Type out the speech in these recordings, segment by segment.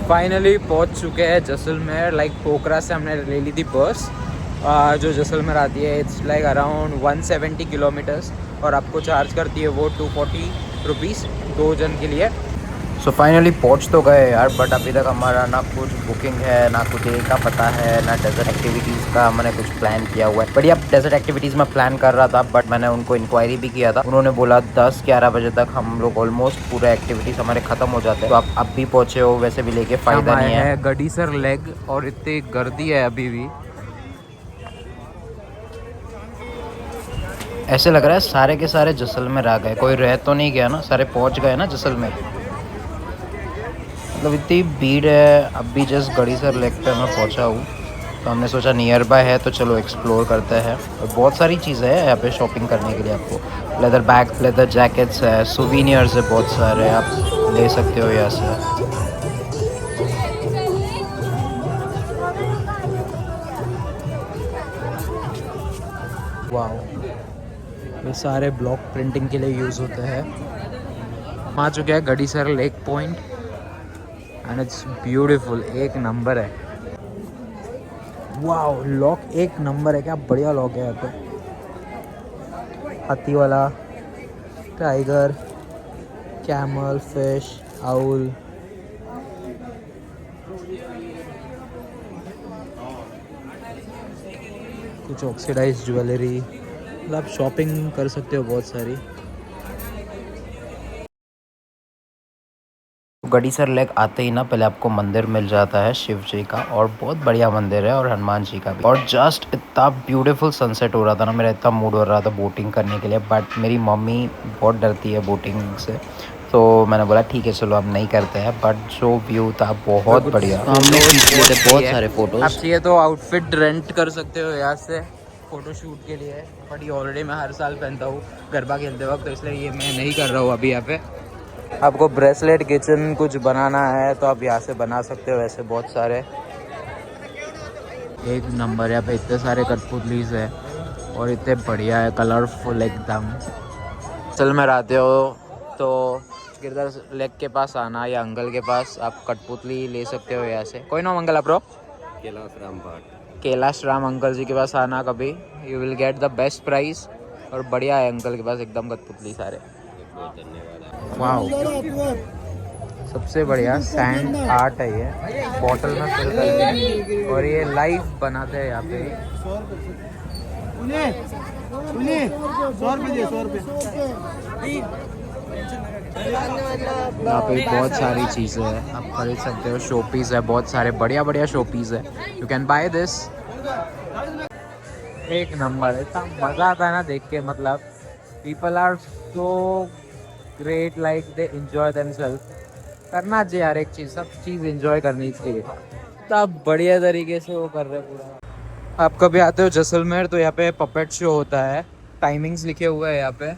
Finally पहुंच चुके हैं जैसलमेर। लाइक पोखरा से हमने ले ली थी बस जो जैसलमेर आती है। इट्स लाइक अराउंड 170 किलोमीटर्स और आपको चार्ज करती है वो 240 रुपीज़ 2 जन के लिए। सो फाइनली पहुंच तो गए यार, बट अभी तक हमारा ना कुछ बुकिंग है, ना कुछ एक का पता है, ना डेजर्ट एक्टिविटीज़ का हमने कुछ प्लान किया हुआ है। बट अब डेजर्ट एक्टिविटीज़ में प्लान कर रहा था, बट मैंने उनको इंक्वायरी भी किया था। उन्होंने बोला 10-11 बजे तक हम लोग ऑलमोस्ट पूरे एक्टिविटीज़ हमारे ख़त्म हो जाते हैं। तो आप अब भी पहुँचे हो, वैसे भी लेके फ़ायदा नहीं है। गडीसर लेक और इतनी गर्दी है अभी भी। ऐसे लग रहा है सारे के सारे जैसलमेर आ गए, कोई रह तो नहीं गया ना, सारे पहुँच गए ना जैसलमेर। मतलब इतनी भीड़ है। अब भी जस्ट गडीसर लेक पे मैं पहुंचा हूँ, तो हमने सोचा नियर बाय है तो चलो एक्सप्लोर करते हैं। और बहुत सारी चीज़ें हैं यहाँ पे शॉपिंग करने के लिए। आपको लेदर बैग, लेदर जैकेट्स है, सुवीनियर्स है बहुत सारे, आप ले सकते हो यहाँ से। वाओ, ये सारे ब्लॉक प्रिंटिंग के लिए यूज़ होते हैं। हम आ चुके हैं Gadisar lake point and it's beautiful, एक नंबर है। वाओ, लॉक एक नंबर है, क्या बढ़िया लॉक है यहाँ पे। हाथी वाला, टाइगर, कैमल, फिश, आउल। कुछ ऑक्सीडाइज ज्वेलरी, मतलब आप शॉपिंग कर सकते हो बहुत सारी। गडीसर लेक आते ही ना पहले आपको मंदिर मिल जाता है शिव जी का, और बहुत बढ़िया मंदिर है, और हनुमान जी का भी। और जस्ट इतना ब्यूटीफुल सनसेट हो रहा था ना, मेरा इतना मूड हो रहा था बोटिंग करने के लिए। बट मेरी मम्मी बहुत डरती है बोटिंग से, तो मैंने बोला ठीक है चलो अब नहीं करते हैं। बट जो व्यू था बहुत बढ़िया, हमने खींच लिए थे बहुत सारे फोटोज। आप चाहिए तो आउटफिट रेंट कर सकते हो यहाँ से फ़ोटो शूट के लिए। बट ये ऑलरेडी मैं हर साल पहनता हूँ गरबा खेलते वक्त, तो इसलिए ये मैं नहीं कर रहा हूँ अभी यहाँ पे। आपको ब्रेसलेट किचन कुछ बनाना है तो आप यहाँ से बना सकते हो। वैसे बहुत सारे एक नंबर यहाँ पे इतने सारे कठपुतलीज है और इतने बढ़िया है, कलरफुल एकदम। चल में आते हो तो गिरधर लेक के पास आना या अंकल के पास, आप कठपुतली ले सकते हो यहाँ से। कोई नाम अंकल आपरो? कैलाश राम अंकल जी के पास आना कभी, you will get the best price. और बढ़िया है अंकल के पास एकदम कठपुतली सारे। वाओ, सबसे बढ़िया सैंड आर्ट है ये, बॉटल में फिल करके, और ये लाइव बनाते हैं यहाँ पे। यहाँ पे बहुत सारी चीज़ें हैं, आप खरीद सकते हो। शोपीस है बहुत सारे, बढ़िया बढ़िया शोपीस है, यू कैन बाय दिस। एक नंबर, इतना मज़ा आता है ना देख के। मतलब people are so great, like they enjoy themselves. करना चाहिए यार, एक चीज़, सब चीज़ एंजॉय करनी चाहिए। तब बढ़िया तरीके से वो कर रहे पूरा। आप कभी आते हो जैसलमेर तो यहाँ पे पपेट शो होता है, टाइमिंग्स लिखे हुए हैं यहाँ पे।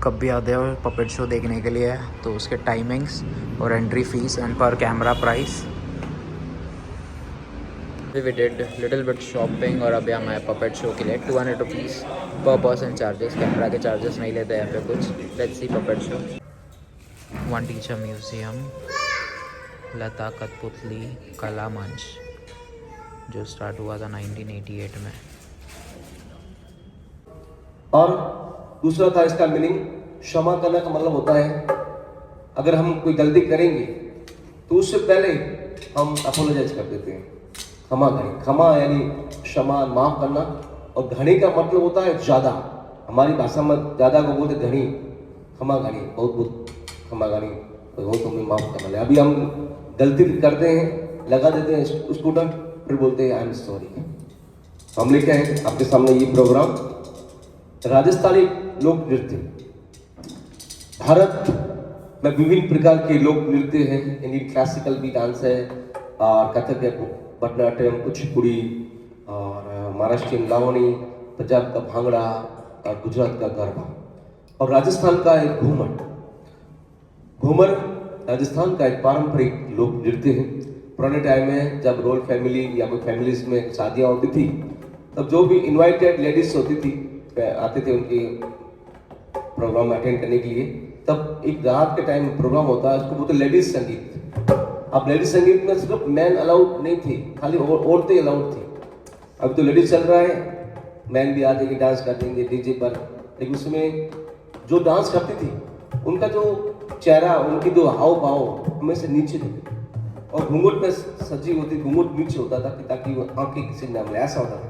कभी आते हो पपेट शो देखने के लिए तो उसके टाइमिंग्स और एंट्री फीस एंड पर camera price. We did little bit shopping और अभी हम आए पपेट शो के लिए। 200 rupees per person charges, camera के चार्जेस नहीं लेते यहाँ पे कुछ। Let's see puppet show. One teacher museum, Lata Kathputli Kala मंच, जो स्टार्ट हुआ था 1988 में। और दूसरा था इसका मीनिंग, क्षमा करना का मतलब होता है अगर हम कोई गलती करेंगे तो उससे पहले हम अपोलोजाइज कर देते हैं, क्षमा करें। क्षमा यानी क्षमा, माफ करना। और घड़ी का मतलब होता है ज्यादा, हमारी भाषा में ज्यादा को बोलते घड़ी, क्षमा घड़ी, बहुत बहुत क्षमा घड़ी, तो तुम्हें माफ करना ले। अभी हम गलती करते हैं, लगा देते हैं स्कूटर, फिर बोलते हैं आई एम सॉरी। हम लेके आए आपके सामने ये प्रोग्राम, राजस्थानी लोक नृत्य। भारत में विभिन्न प्रकार के लोक नृत्य हैं। इंडियन क्लासिकल भी डांस है, और कथक है, भरतनाट्यम, कुचिपुड़ी, और महाराष्ट्रियन लावणी, पंजाब का भांगड़ा, और गुजरात का गरबा, और राजस्थान का एक घूमर। घूमर राजस्थान का एक पारंपरिक लोक नृत्य है। पुराने टाइम में जब रॉयल फैमिली या कोई फैमिलीज में शादियां होती थी, तब जो भी इनवाइटेड लेडीज होती थी आते थे उनके प्रोग्राम अटेंड करने के लिए, तब एक रात के टाइम प्रोग्राम होता है, उसको बोलते लेडीज संगीत। अब लेडीज संगीत में सिर्फ मैन अलाउड नहीं थे, खाली औरतें अलाउड थी। अभी तो लेडीज चल रहा है, मैन भी आ जाएंगे, डांस कर देंगे डीजे पर। लेकिन उसमें जो डांस करती थी उनका जो चेहरा, उनकी जो हाव भाव हमें से नीचे थे, और घूंघट में सजी होती, घूंघट नीचे होता था कि ताकि वो आंखें किसी न मिले, ऐसा होता था।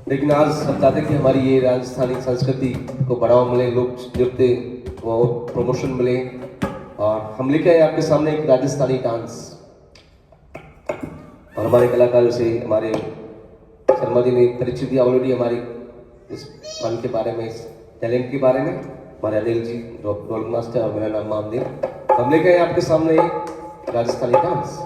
लेकिन आज हम चाहते हैं कि हमारी ये राजस्थानी संस्कृति को बढ़ावा मिले, लोग नृत्य को प्रमोशन मिले, और हम लेके आए आपके सामने एक राजस्थानी डांस। और हमारे कलाकार से हमारे शर्मा जी ने परिचय दिया ऑलरेडी हमारी इस फन के बारे में, इस टैलेंट के बारे में। हमारे अनिल जी ढोल मास्टर और मेरा नाम मामदेव। हम लेके आए आपके सामने एक राजस्थानी डांस।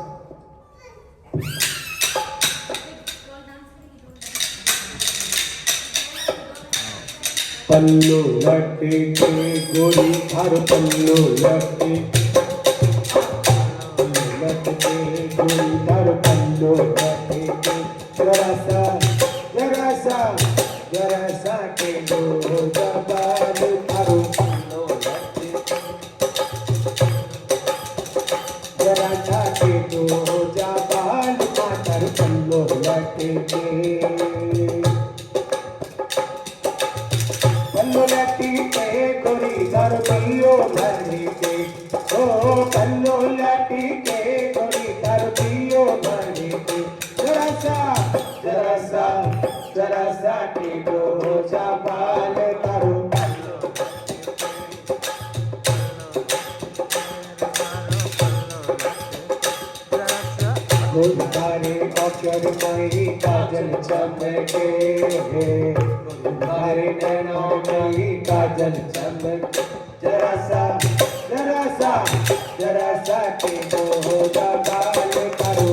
पल्लू लटे के गोरी हर पल्लू लटे के गोरी हर पल्लू लटे के जरा सा के दो जबान थारो पल्लू लटे, जरा सा के दो जबान मातर पल्लू लटे के। पल्लो लटी के गोरी घर पियो भरी के, ओ पल्लो लटी के गोरी घर पियो भरी के। जरा सा के दो जबान करो गुलदारे अक्षर मई काजल चमके, गुलदारे नैना मई काजल चमके। जरा सा के दो जबान करो।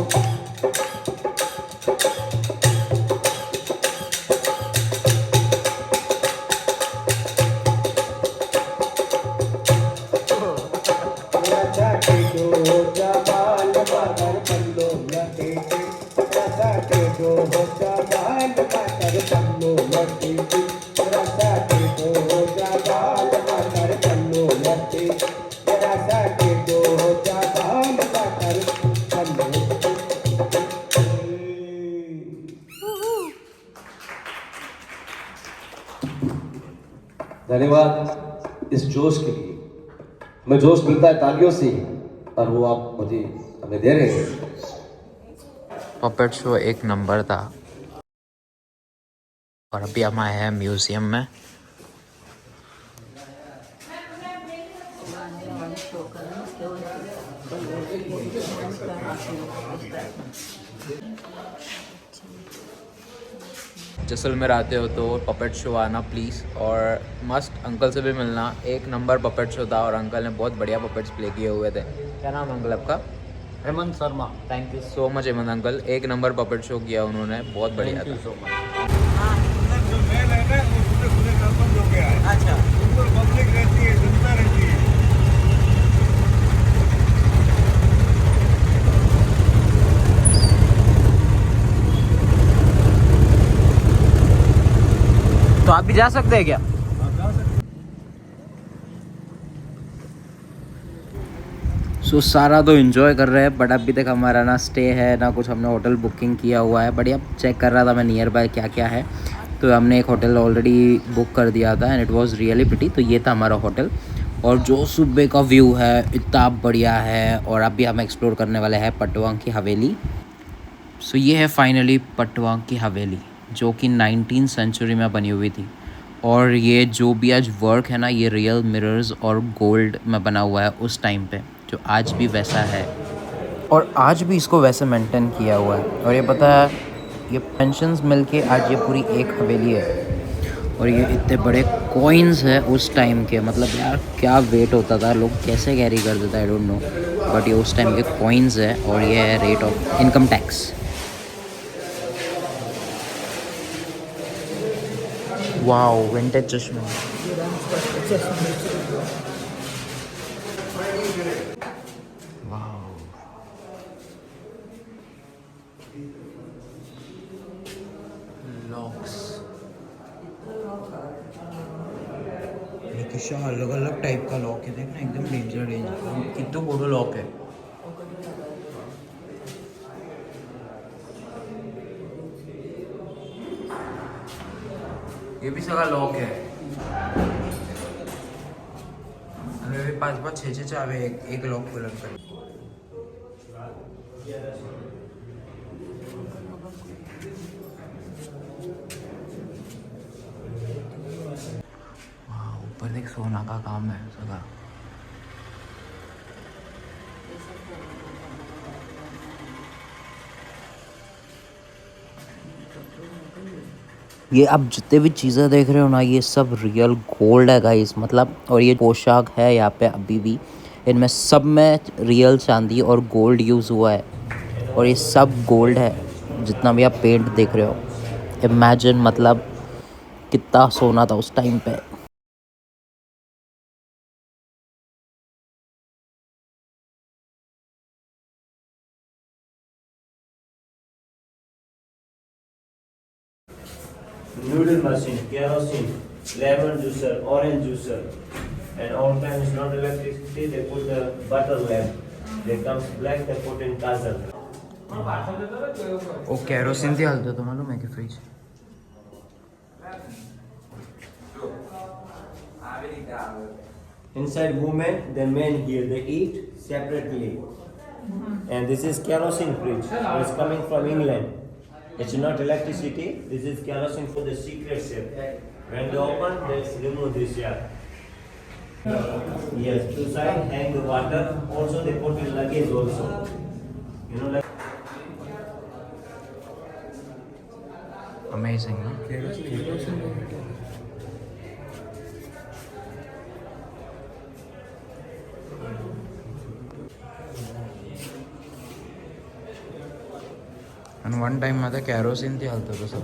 जरा सा के दो जबान मातर पल्लो लटे के, जरा सा के दो जबान मातर पल्लो लटे के, जरा सा के दो जबान मातर पल्लो लटे, जरा सा के दो जबान मातर पल्लो लटे। धन्यवाद इस जोश के लिए। हमें जोश मिलता है तालियों से, और वो आप मुझे हमें दे रहे हैं। पपेट शो एक नंबर था। और अभी हम आए हैं म्यूजियम में। जैसलमेर आते हो तो पपेट शो आना प्लीज़, और मस्ट अंकल से भी मिलना। एक नंबर पपेट शो था और अंकल ने बहुत बढ़िया पपेट्स प्ले किए हुए थे। क्या नाम है अंकल आपका? Hemant Sharma. Thank you so much Hemant uncle, एक नंबर पपेट शो किया उन्होंने, बहुत बढ़िया था। So much. जो मेल है ना वो पूरे पूरे बंद हो गया है। अच्छा, ऊपर पब्लिक रहती है, जनता रहती है। तो आप भी जा सकते हैं क्या? सो सारा तो इन्जॉय कर रहे हैं, बट अभी तक हमारा ना स्टे है ना कुछ हमने होटल बुकिंग किया हुआ है। बढ़िया चेक कर रहा था मैं नियर बाय क्या क्या है, तो हमने एक होटल ऑलरेडी बुक कर दिया था and it was really pretty. तो ये था हमारा होटल, और जो सुबह का व्यू है इतना बढ़िया है। और अभी हम एक्सप्लोर करने वाले हैं पटवांग की हवेली। सो ये है फाइनली पटवांग की हवेली, जो कि 19th सेंचुरी में बनी हुई थी। और ये जो भी आज वर्क है ना, ये रियल मिरर्स और गोल्ड में बना हुआ है उस टाइम पे, जो आज भी वैसा है और आज भी इसको वैसे मेंटेन किया हुआ है। और ये पता है, ये पेंशन्स मिलके आज ये पूरी एक हवेली है। और ये इतने बड़े कॉइन्स है उस टाइम के, मतलब यार क्या वेट होता था, लोग कैसे कैरी करते थे आई डोंट नो, बट ये उस टाइम के कॉइन्स है। और ये है rate of income tax. Wow, vintage चश्मा। Wow, locks. ये अच्छा अलग अलग टाइप का लॉक है, देखना एकदम डेंजर डेंजर, कितना बड़ा लॉक है। ये भी सगा लॉक है। अरे भी 5-5 6-6 चावे एक लॉक को लग कर। ऊपर देख सोना का काम है सगा। ये आप जितने भी चीज़ें देख रहे हो ना, ये सब रियल गोल्ड है गाइस, मतलब। और ये पोशाक है यहाँ पे अभी भी, इनमें सब में रियल चांदी और गोल्ड यूज़ हुआ है। और ये सब गोल्ड है जितना भी आप पेंट देख रहे हो। इमेजिन मतलब कितना सोना था उस टाइम पे। Noodle machine, kerosene, lemon juicer, orange juicer, and all times not electricity. They put the butter lamp. They comes black. They put in kazan. वो केरोसिन थी हलते तो मालूम है कि fridge. Inside women, the men here they eat separately. And this is kerosene fridge. It's coming from England. It's not electricity. This is kerosene for the secret safe. When they open, they remove this here. Yes, two side hang the water. Also they put in luggage also. You know, like. Amazing, no? आणि one time मध्ये kerosene ते हलतं तसं.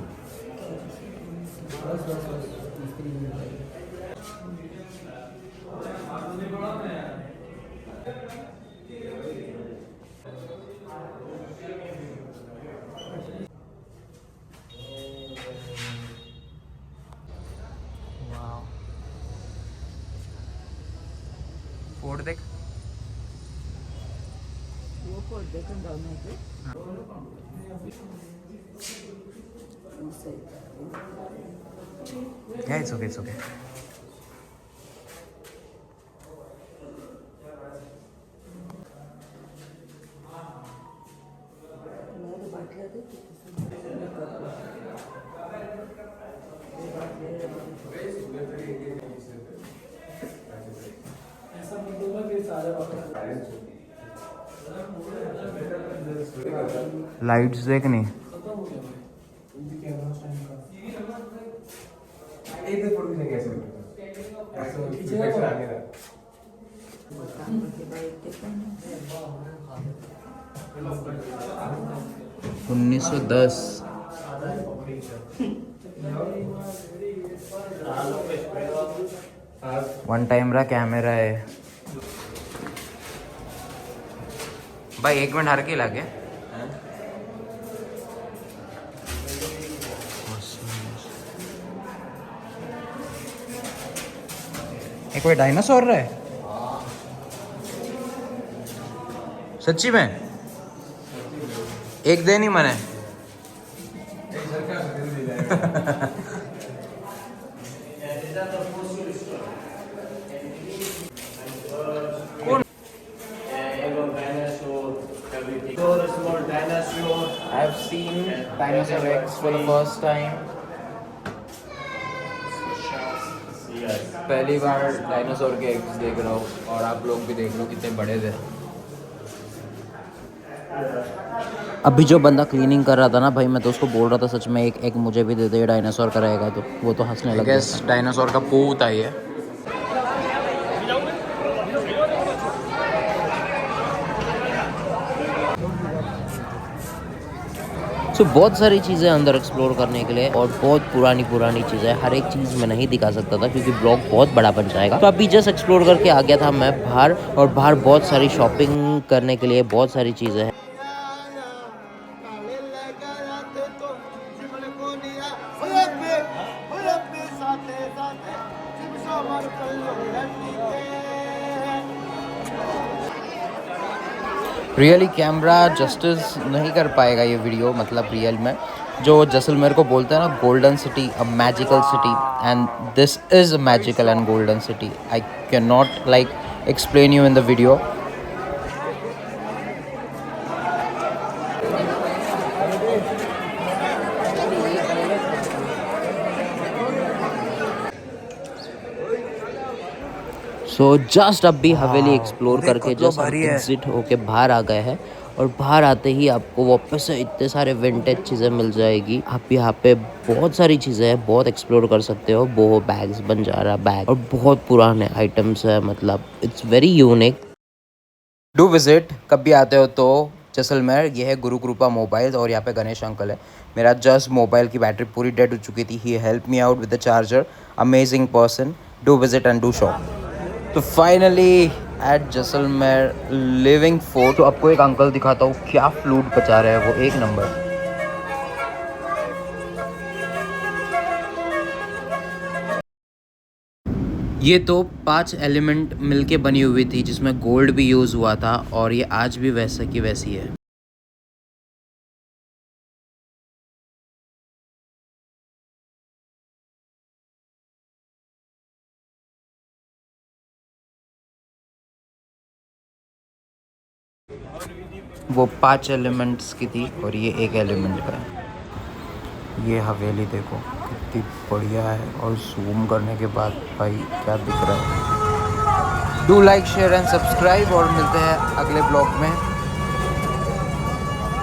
फोड देख. Yeah, it's okay, it's okay. Lights देख नहीं. उन्नीस सौ 10 वन टाइम रहा कैमरा है भाई. 1 मिनट हर के लागे. एक कोई डायनासोर रहा है सच्ची में. एक दे नहीं मने. I've seen dinosaur eggs for the first time. पहली बार डायनासोर के एग्स देख रहा हूँ और आप लोग भी देख लो कितने बड़े थे. अभी जो बंदा क्लीनिंग कर रहा था ना भाई, मैं तो उसको बोल रहा था सच में एक मुझे भी दे दे डायनासोर का रहेगा, तो वो तो हंसने लग गया. डायनासोर का पूत आई है. सो बहुत सारी चीज़ें अंदर एक्सप्लोर करने के लिए और बहुत पुरानी चीज़ें. हर एक चीज़ मैं नहीं दिखा सकता था क्योंकि ब्लॉग बहुत बड़ा बन जाएगा. तो अभी जस्ट एक्सप्लोर करके आ गया था मैं बाहर, और बाहर बहुत सारी शॉपिंग करने के लिए बहुत सारी चीज़ें हैं. साथे साथे रियली कैमरा जस्टिस नहीं कर पाएगा ये वीडियो, मतलब रियल में जो जैसलमेर को बोलते हैं ना golden city, a magical city, and this is a magical and golden city. I can not like explain you in the video. So just अब भी हवेली एक्सप्लोर करके जस्ट एग्जिट होके बाहर आ गए हैं, और बाहर आते ही आपको वापस से इतने सारे विंटेज चीज़ें मिल जाएगी। आप यहाँ पे बहुत सारी चीज़ें हैं, बहुत एक्सप्लोर कर सकते हो। बोहो बैग्स, बंजारा बैग, और बहुत पुराने आइटम्स है, मतलब it's very unique. Do visit, कभी आते हो तो जैसलमेर। ये है गुरु कृपा मोबाइल, और यहाँ पे गणेश अंकल है। मेरा जस्ट मोबाइल की बैटरी पूरी डेड हो चुकी थी, he help me out with the charger. Amazing person, do visit and do shop. तो finally at Jaisalmer living fort. तो आपको एक अंकल दिखाता हूँ क्या फ्लूट बचा रहे हैं, वो एक नंबर। ये तो 5 एलिमेंट मिलके बनी हुई थी, जिसमें गोल्ड भी यूज़ हुआ था, और ये आज भी वैसा की वैसी है। वो 5 एलिमेंट्स की थी, और ये एक एलिमेंट का है। ये हवेली देखो कितनी बढ़िया है, और जूम करने के बाद भाई क्या दिख रहा है। Do like, share and subscribe, और मिलते हैं अगले ब्लॉग में।